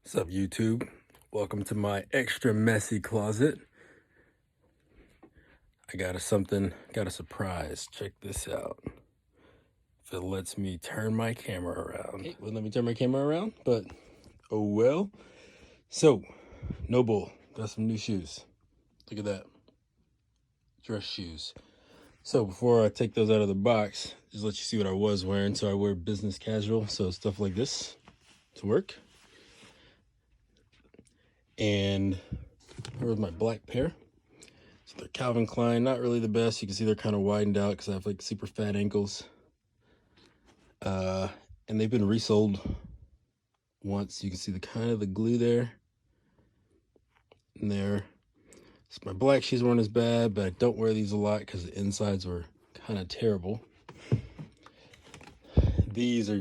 What's up, YouTube? Welcome to my extra messy closet. I got a surprise. Check this out. If it lets me turn my camera around. It wouldn't let me turn my camera around, but oh well. So, NOBULL got some new shoes. Look at that. Dress shoes. So before I take those out of the box, just let you see what I was wearing. So I wear business casual, so stuff like this to work. And here was my black pair. So they're Calvin Klein, not really the best. You can see they're kind of widened out because I have like super fat ankles. And they've been resoled once. You can see the kind of the glue there and there. So my black shoes weren't as bad, but I don't wear these a lot because the insides were kind of terrible. These are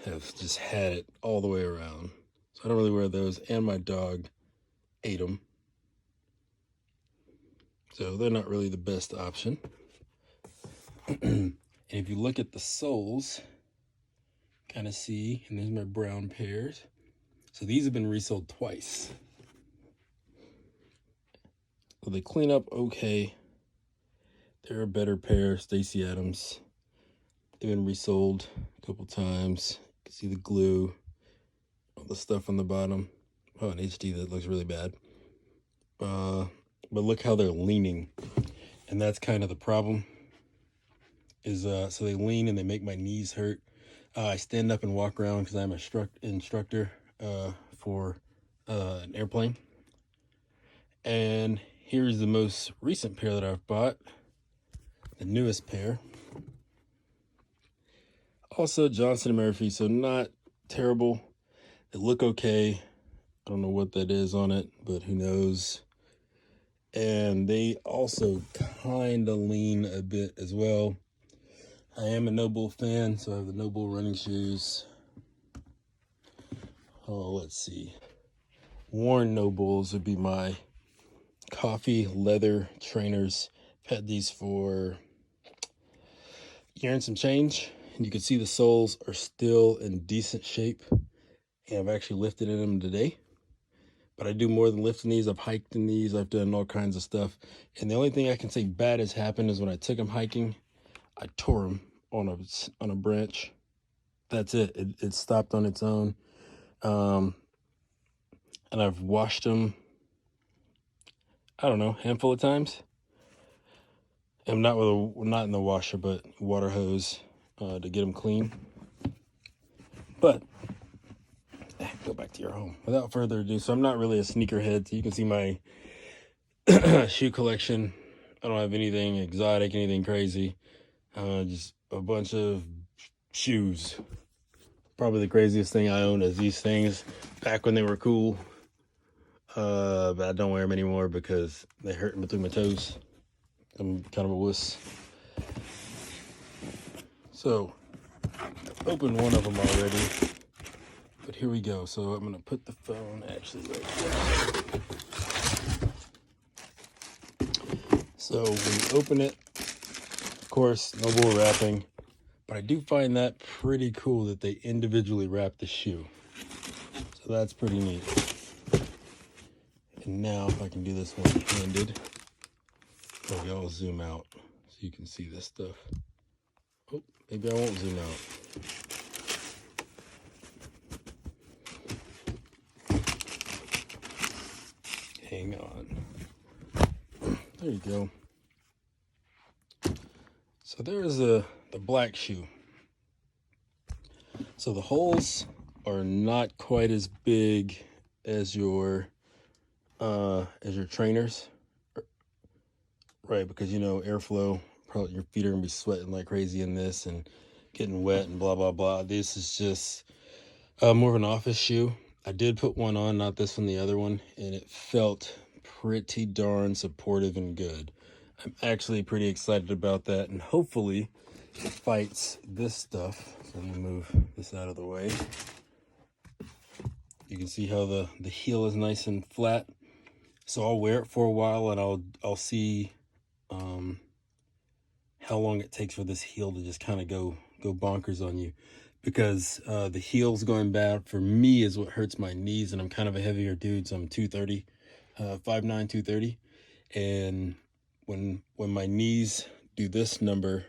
have just had it all the way around. So I don't really wear those, and my dog ate them. So they're not really the best option. And if you look at the soles, kind of see, and there's my brown pairs. So these have been resoled twice. So they clean up okay. They're a better pair, Stacy Adams. They've been resoled a couple times. You can see the glue, all the stuff on the bottom. Oh, in HD that looks really bad. But look how they're leaning. And that's kind of the problem. So they lean and they make my knees hurt. I stand up and walk around because I'm an instructor for an airplane. And here's the most recent pair that I've bought, the newest pair. Also Johnston & Murphy, so not terrible. They look okay. I don't know what that is on it, but who knows. And they also kind of lean a bit as well. I am a NOBULL fan, so I have the NOBULL running shoes. Oh, let's see. Worn NOBULLs would be my coffee leather trainers. I've had these for a year and some change, and you can see the soles are still in decent shape. And I've actually lifted in them today. But I do more than lifting these. I've hiked in these. I've done all kinds of stuff. And the only thing I can say bad has happened is when I took them hiking, I tore them on a branch. That's it. It stopped on its own. And I've washed them, I don't know, a handful of times. I'm not in the washer, but water hose to get them clean. But go back to your home. Without further ado, so I'm not really a sneakerhead. So you can see my shoe collection. I don't have anything exotic, anything crazy. Just a bunch of shoes. Probably the craziest thing I own is these things back when they were cool. But I don't wear them anymore because they hurt between my toes. I'm kind of a wuss. So, I've opened one of them already. But here we go. So I'm going to put the phone actually right there. So when you open it, of course, NOBULL wrapping. But I do find that pretty cool that they individually wrap the shoe. So that's pretty neat. And now if I can do this one-handed, maybe I'll zoom out so you can see this stuff. Oh, maybe I won't zoom out. Hang on. There you go. So there's the black shoe. So the holes are not quite as big as your trainers, right? Because you know airflow, probably your feet are gonna be sweating like crazy in this and getting wet and blah blah blah. This is just more of an office shoe. I did put one on, not this one, the other one, and it felt pretty darn supportive and good. I'm actually pretty excited about that, and hopefully it fights this stuff. So let me move this out of the way. You can see how the heel is nice and flat. So I'll wear it for a while, and I'll see how long it takes for this heel to just kind of go bonkers on you. because the heel's going bad for me is what hurts my knees, and I'm kind of a heavier dude, so I'm 230, 5'9", 230, and when my knees do this number,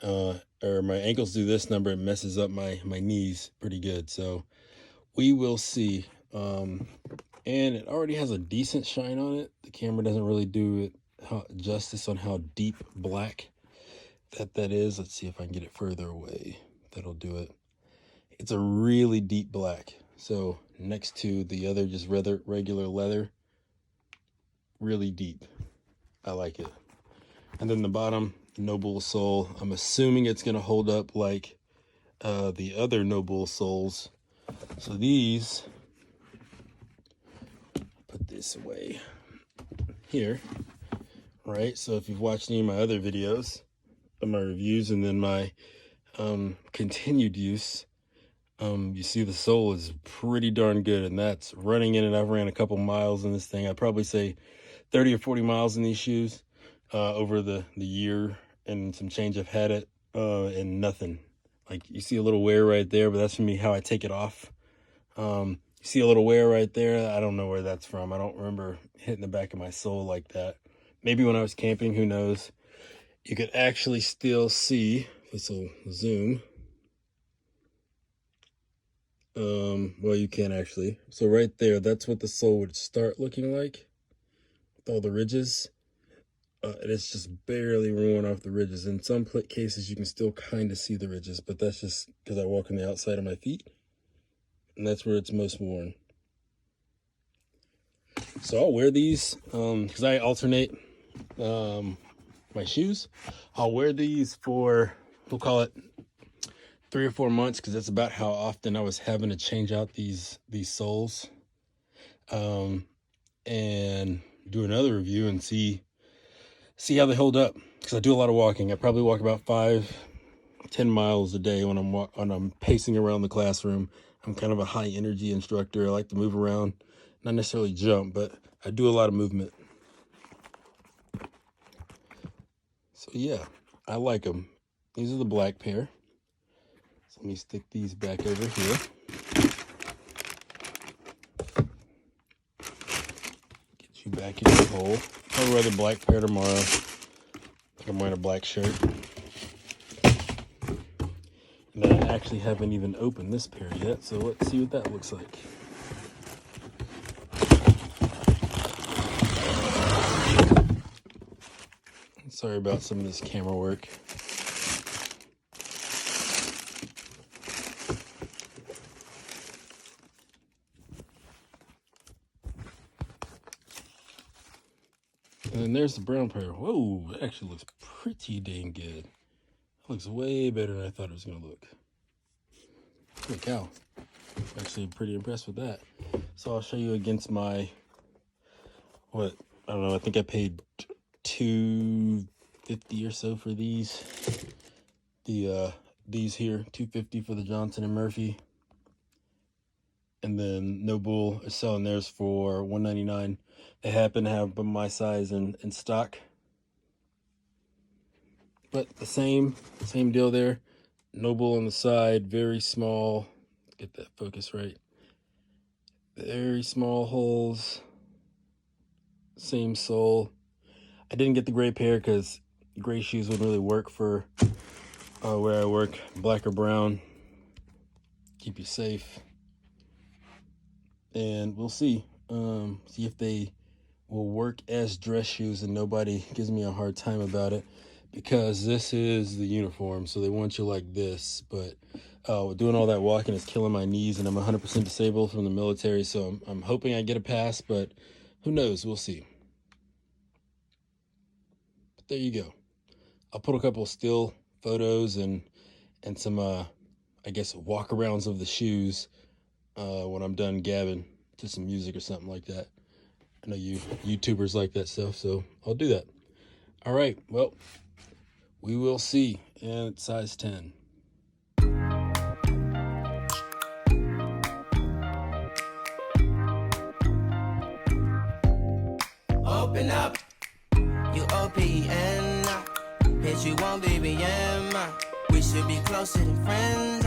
or my ankles do this number, it messes up my knees pretty good. So we will see. And it already has a decent shine on it. The camera doesn't really do it justice on how deep black that is. Let's see if I can get it further away. That'll do it. It's a really deep black. So next to the other just regular leather, really deep. I like it. And then the bottom, Nobull sole. I'm assuming it's going to hold up like the other Nobull soles. So these, put this away here, right? So if you've watched any of my other videos, my reviews, and then my continued use, you see the sole is pretty darn good, and that's running in it. I've ran a couple miles in this thing. I'd probably say 30 or 40 miles in these shoes over the year and some change I've had it, and nothing. Like, you see a little wear right there, but that's for me how I take it off. You see a little wear right there. I don't know where that's from. I don't remember hitting the back of my sole like that. Maybe when I was camping, who knows. You could actually still see, this will zoom. Well, you can actually. So right there, that's what the sole would start looking like with all the ridges. And it's just barely worn off the ridges. In some cases, you can still kind of see the ridges, but that's just because I walk on the outside of my feet, and that's where it's most worn. So I'll wear these because I alternate my shoes. I'll wear these for, we'll call it 3 or 4 months, because that's about how often I was having to change out these soles, and do another review and see how they hold up, because I do a lot of walking. I probably walk about 5-10 miles a day when I'm pacing around the classroom. I'm kind of a high energy instructor. I like to move around, not necessarily jump, but I do a lot of movement. So yeah, I like them. These are the black pair. So let me stick these back over here. Get you back in the hole. I'll wear the black pair tomorrow. I think I'm wearing a black shirt. And then I actually haven't even opened this pair yet, so let's see what that looks like. Sorry about some of this camera work. And then there's the brown pair. Whoa, it actually looks pretty dang good. It looks way better than I thought it was going to look. Holy cow. I'm actually pretty impressed with that. So I'll show you against my, I don't know, I think I paid $250 or so for these. These here, $250 for the Johnson & Murphy. And then Nobull is selling theirs for $199. They happen to have my size in stock. But the same deal there. Nobull on the side, very small. Get that focus right. Very small holes. Same sole. I didn't get the gray pair because gray shoes wouldn't really work for where I work. Black or brown. Keep you safe. And we'll see. See if they will work as dress shoes and nobody gives me a hard time about it, because this is the uniform, so they want you like this. But doing all that walking is killing my knees, and I'm 100% disabled from the military, so I'm hoping I get a pass, but who knows? We'll see. But there you go. I'll put a couple still photos and some I guess walk-arounds of the shoes when I'm done gabbing to some music or something like that. I know you YouTubers like that stuff, so I'll do that. All right, well, we will see. And it's size 10. Open up, you OPN. Hit you on BBM. We should be closer than friends.